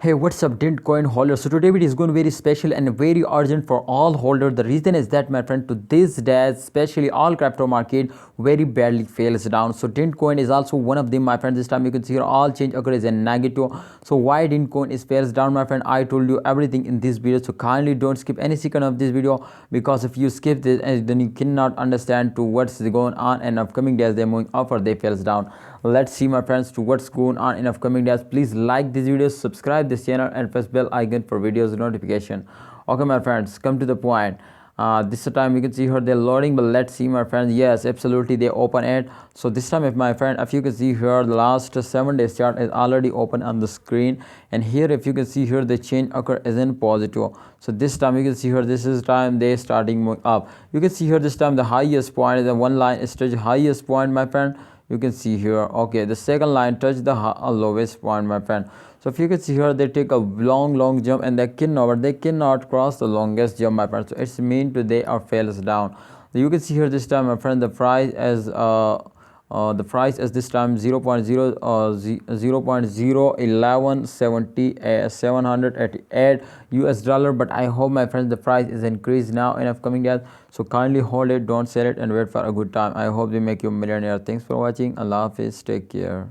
Hey, what's up, Dent coin holder? So today video is going to be very special and very urgent for all holders. The reason is that, my friend, to this day, especially all crypto market very badly fails down. So Dent coin is also one of them, my friend. This time you can see here all change occurs in negative. So why Dent coin is fails down, my friend? I told you everything in this video. So kindly don't skip any second of this video, because if you skip this, then you cannot understand to what's going on in upcoming days. They're moving up or they fails down. Let's see, my friends, to what's going on in upcoming days. Please like this video, subscribe this channel, and press bell icon for videos notification. Okay, my friends, come to the point. This time you can see here they're loading, but let's see, my friends. Yes, absolutely, they open it. So this time, if my friend, if you can see here, the last 7 days chart is already open on the screen, and here if you can see here the change occur is in positive. So this time you can see here, this is time they starting moving up. You can see here this time the highest point is the one line is touch highest point, my friend. You can see here, okay, the second line touch the lowest point, my friend. So if you can see here, they take a long jump and they cannot cross the longest jump, my friend. So it's mean to they are fails down. You can see here this time, my friend, the price is this time 0.01170 US dollar. But I hope, my friends, the price is increased now in upcoming days. So kindly hold it, don't sell it, and wait for a good time. I hope they make you a millionaire. Thanks for watching. Allah Hafiz, take care.